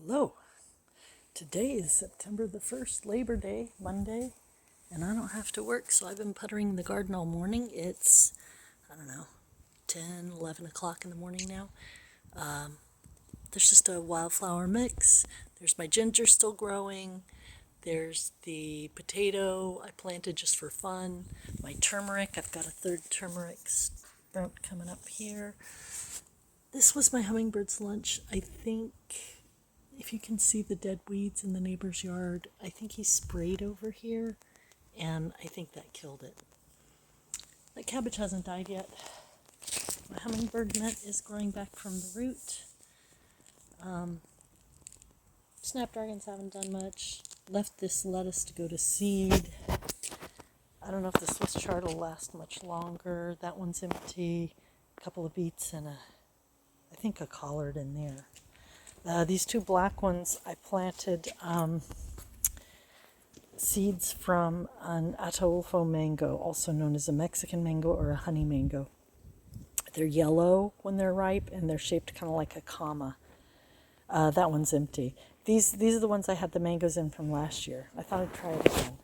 Hello. Today is September the 1st, Labor Day, Monday, and I don't have to work, so I've been puttering the garden all morning. It's, 10, 11 o'clock in the morning now. There's just a wildflower mix. There's my ginger still growing. There's the potato I planted just for fun. My turmeric, I've got a third turmeric sprout coming up here. This was my hummingbird's lunch. I think if you can see the dead weeds in the neighbor's yard, I think he sprayed over here, and I think that killed it. That cabbage hasn't died yet. My hummingbird mint is growing back from the root. Snapdragons haven't done much. Left this lettuce to go to seed. I don't know if the Swiss chard will last much longer. That one's empty. A couple of beets and I think a collard in there. These two black ones I planted seeds from an Ataulfo mango, also known as a Mexican mango or a honey mango. They're yellow when they're ripe, and they're shaped kind of like a comma. That one's empty. These are the ones I had the mangoes in from last year. I thought I'd try it again.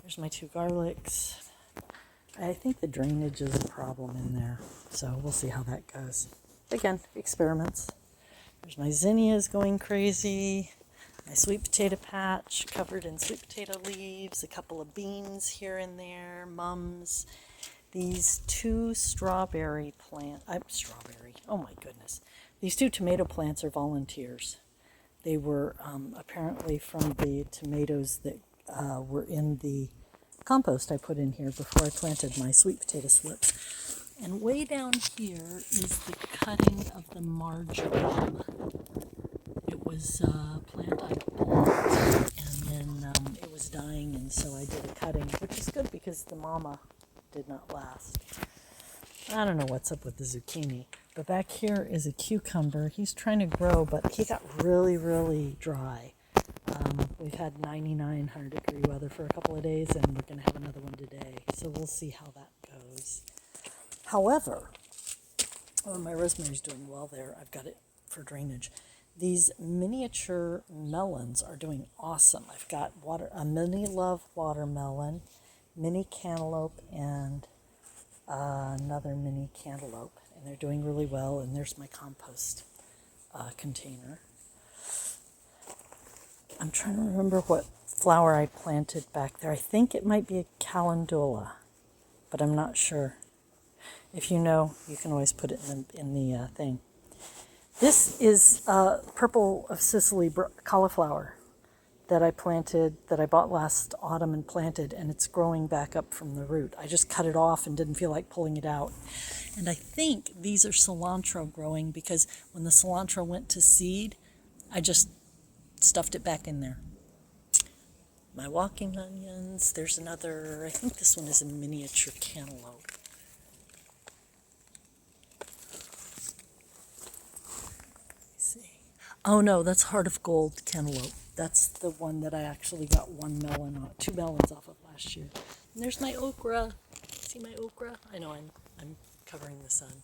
There's my two garlics. I think the drainage is a problem in there, so we'll see how that goes. Again, experiments. There's my zinnias going crazy. My sweet potato patch covered in sweet potato leaves. A couple of beans here and there. Mums. These two strawberry plants. Oh my goodness. These two tomato plants are volunteers. They were apparently from the tomatoes that were in the compost I put in here before I planted my sweet potato slips. And way down here is the cutting of the marjoram. It was a plant I bought, and then it was dying, and so I did a cutting, which is good because the mama did not last. I don't know what's up with the zucchini, but back here is a cucumber. He's trying to grow, but he got really, really dry. We've had 99, 100-degree weather for a couple of days, and we're going to have another one today, so we'll see how that goes. However, my rosemary's doing well there. I've got it for drainage. These miniature melons are doing awesome. I've got a mini love watermelon, mini cantaloupe, and another mini cantaloupe, and they're doing really well. And there's my compost container. I'm trying to remember what flower I planted back there. I think it might be a calendula, but I'm not sure. If you know, you can always put it in the thing. This is purple of Sicily cauliflower that I planted, that I bought last autumn and planted, and it's growing back up from the root. I just cut it off and didn't feel like pulling it out. And I think these are cilantro growing because when the cilantro went to seed, I just stuffed it back in there. My walking onions, there's another, I think this one is a miniature cantaloupe. Oh no, that's Heart of Gold cantaloupe. That's the one that I actually got two melons off of last year. And there's my okra. See my okra? I know I'm covering the sun.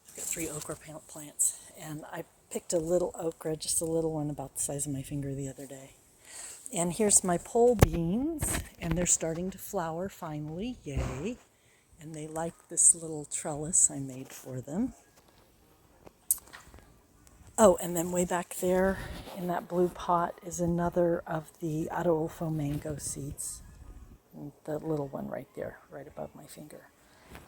I've got 3 okra plants, and I picked a little okra, just a little one about the size of my finger the other day. And here's my pole beans, and they're starting to flower finally, yay. And they like this little trellis I made for them. Oh, and then way back there in that blue pot is another of the Ataulfo mango seeds. The little one right there, right above my finger.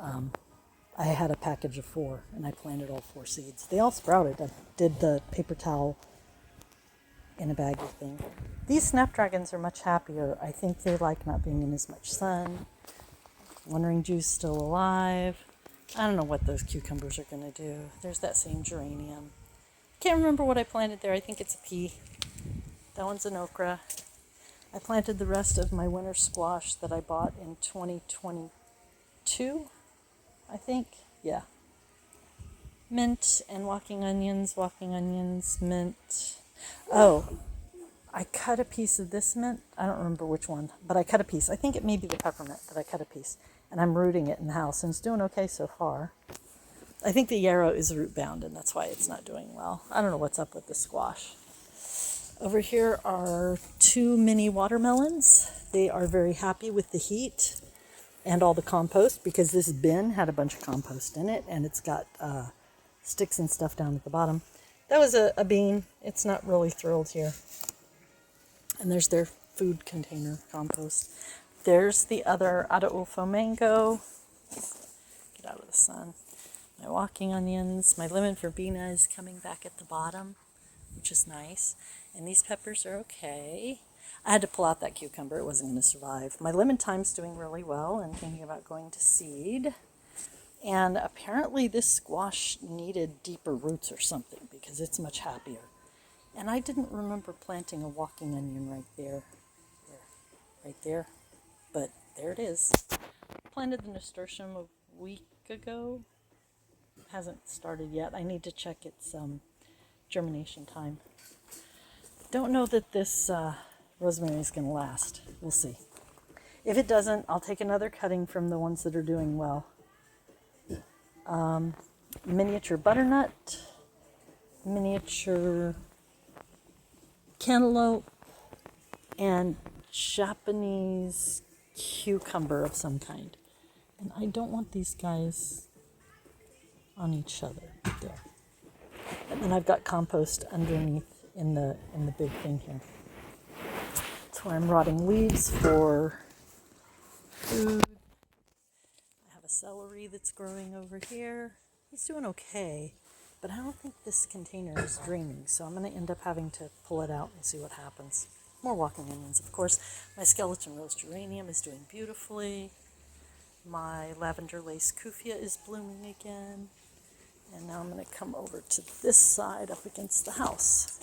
I had a package of 4, and I planted all 4 seeds. They all sprouted. I did the paper towel in a baggie thing. These snapdragons are much happier. I think they like not being in as much sun. Wandering Jew's still alive. I don't know what those cucumbers are going to do. There's that same geranium. Can't remember what I planted there. I think it's a pea. That one's an okra. I planted the rest of my winter squash that I bought in 2022, I think. Yeah. Mint and walking onions, mint. Oh, I cut a piece of this mint. I don't remember which one, but I cut a piece. I think it may be the peppermint, but I cut a piece. And I'm rooting it in the house, and it's doing okay so far. I think the yarrow is root bound, and that's why it's not doing well. I don't know what's up with the squash. Over here are 2 mini watermelons. They are very happy with the heat and all the compost because this bin had a bunch of compost in it, and it's got sticks and stuff down at the bottom. That was a bean. It's not really thrilled here. And there's their food container compost. There's the other Ataulfo mango. Get out of the sun. My walking onions. My lemon verbena is coming back at the bottom, which is nice. And these peppers are okay. I had to pull out that cucumber. It wasn't going to survive. My lemon thyme's doing really well and thinking about going to seed. And apparently this squash needed deeper roots or something because it's much happier. And I didn't remember planting a walking onion right there. Right there. But there it is. Planted the nasturtium a week ago. Hasn't started yet. I need to check its germination time. Don't know that this rosemary is going to last. We'll see. If it doesn't, I'll take another cutting from the ones that are doing well. Miniature butternut, miniature cantaloupe, and Japanese cucumber of some kind. And I don't want these guys on each other. There. And then I've got compost underneath in the big thing here. That's where I'm rotting leaves for food. I have a celery that's growing over here. He's doing okay, but I don't think this container is draining, so I'm going to end up having to pull it out and see what happens. More walking onions, of course. My skeleton rose geranium is doing beautifully. My lavender lace kufia is blooming again. And now I'm going to come over to this side up against the house.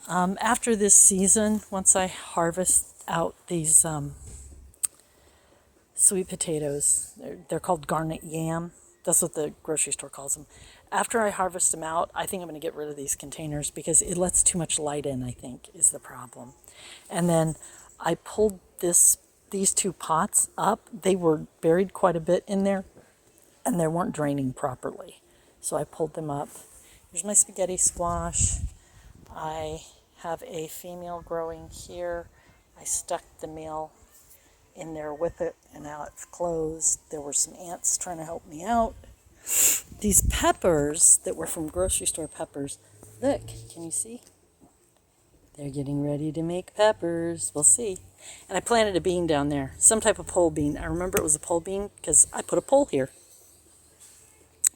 After this season, once I harvest out these sweet potatoes, they're called garnet yam. That's what the grocery store calls them. After I harvest them out, I think I'm going to get rid of these containers because it lets too much light in, I think, is the problem. And then I pulled these 2 pots up. They were buried quite a bit in there, and they weren't draining properly. So I pulled them up. Here's my spaghetti squash. I have a female growing here. I stuck the male in there with it, and now it's closed. There were some ants trying to help me out. These peppers that were from grocery store peppers, look, can you see? They're getting ready to make peppers. We'll see. And I planted a bean down there, some type of pole bean. I remember it was a pole bean because I put a pole here.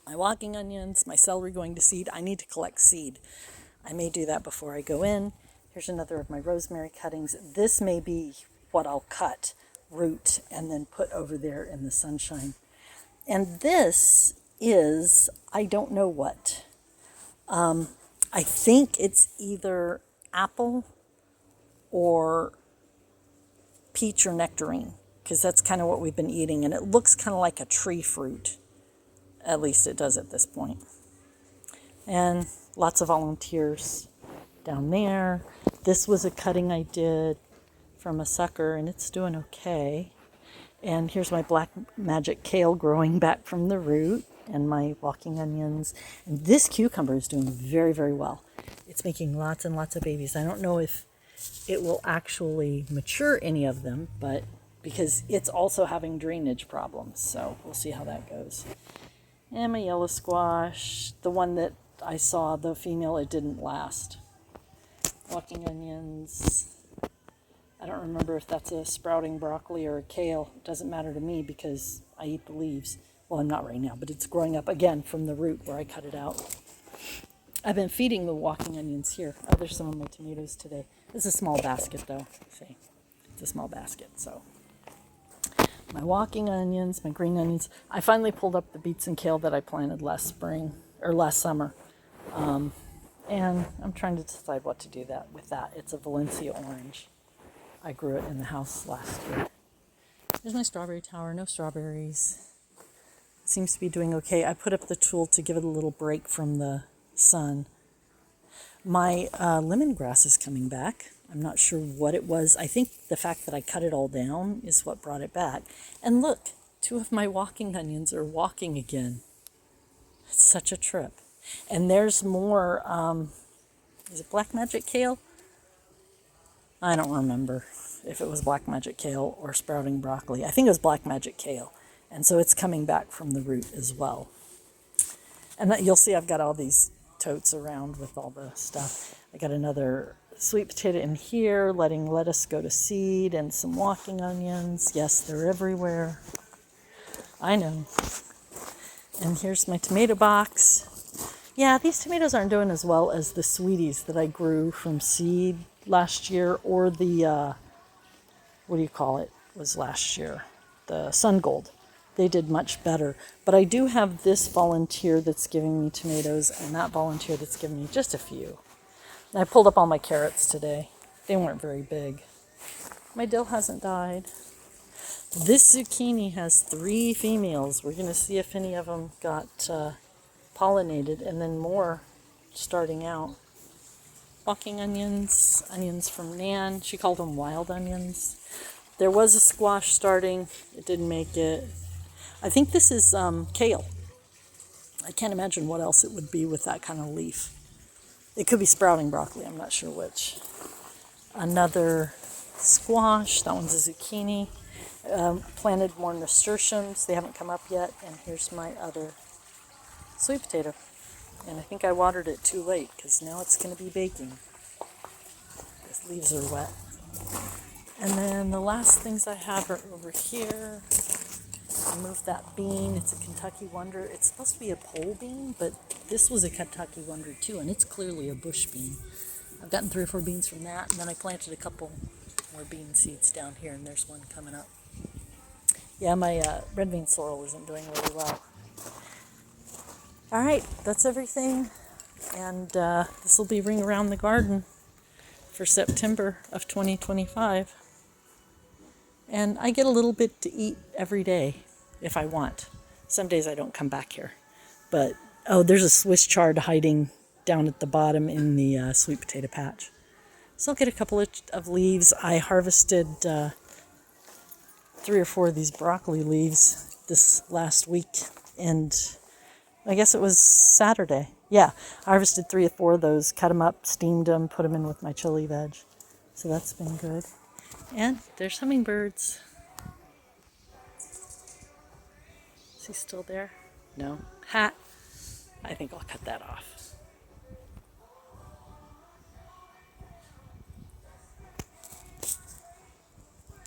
My walking onions, my celery going to seed. I need to collect seed. I may do that before I go in. Here's another of my rosemary cuttings. This may be what I'll cut, root, and then put over there in the sunshine. And this is, I don't know what. I think it's either apple or peach or nectarine, because that's kind of what we've been eating. And it looks kind of like a tree fruit. At least it does at this point. And lots of volunteers down there. This was a cutting I did from a sucker, and it's doing okay. And here's my black magic kale growing back from the root, and my walking onions. And this cucumber is doing very, very well. It's making lots and lots of babies. I don't know if it will actually mature any of them, but because it's also having drainage problems, so we'll see how that goes. And my yellow squash, the one that I saw, the female, it didn't last. Walking onions. I don't remember if that's a sprouting broccoli or a kale. It doesn't matter to me because I eat the leaves. Well, I'm not right now, but it's growing up again from the root where I cut it out. I've been feeding the walking onions here. Oh, there's some of my tomatoes today. This is a small basket, though. See, it's a small basket, so. My walking onions, my green onions. I finally pulled up the beets and kale that I planted last summer. And I'm trying to decide what to do with that. It's a Valencia orange. I grew it in the house last year. There's my strawberry tower, no strawberries. It seems to be doing okay. I put up the tool to give it a little break from the sun. My lemongrass is coming back. I'm not sure what it was. I think the fact that I cut it all down is what brought it back. And look, 2 of my walking onions are walking again. It's such a trip. And there's more, is it Black Magic Kale? I don't remember if it was Black Magic Kale or sprouting broccoli. I think it was Black Magic Kale. And so it's coming back from the root as well. And you'll see I've got all these totes around with all the stuff. I got another sweet potato in here, letting lettuce go to seed, and some walking onions. Yes, they're everywhere. I know. And here's my tomato box. Yeah, these tomatoes aren't doing as well as the sweeties that I grew from seed last year, or the, what do you call it, was last year, the Sun Gold. They did much better. But I do have this volunteer that's giving me tomatoes, and that volunteer that's giving me just a few. And I pulled up all my carrots today. They weren't very big. My dill hasn't died. This zucchini has 3 females. We're going to see if any of them got pollinated, and then more starting out. Walking onions, onions from Nan. She called them wild onions. There was a squash starting. It didn't make it. I think this is kale. I can't imagine what else it would be with that kind of leaf. It could be sprouting broccoli. I'm not sure which. Another squash. That one's a zucchini. Planted more nasturtiums. They haven't come up yet. And here's my other sweet potato. And I think I watered it too late because now it's going to be baking. The leaves are wet. And then the last things I have are over here. I moved that bean. It's a Kentucky Wonder. It's supposed to be a pole bean, but this was a Kentucky Wonder too, and it's clearly a bush bean. I've gotten 3 or 4 beans from that, and then I planted a couple more bean seeds down here, and there's one coming up. Yeah, my red bean sorrel isn't doing really well. All right, that's everything, and this will be Ring Around the Garden for September of 2025. And I get a little bit to eat every day if I want. Some days I don't come back here. But, oh, there's a Swiss chard hiding down at the bottom in the sweet potato patch. So I'll get a couple of leaves. I harvested 3 or 4 of these broccoli leaves this last week. And I guess it was Saturday. Yeah, I harvested 3 or 4 of those, cut them up, steamed them, put them in with my chili veg. So that's been good. And there's hummingbirds. Is he still there? No. Ha! I think I'll cut that off.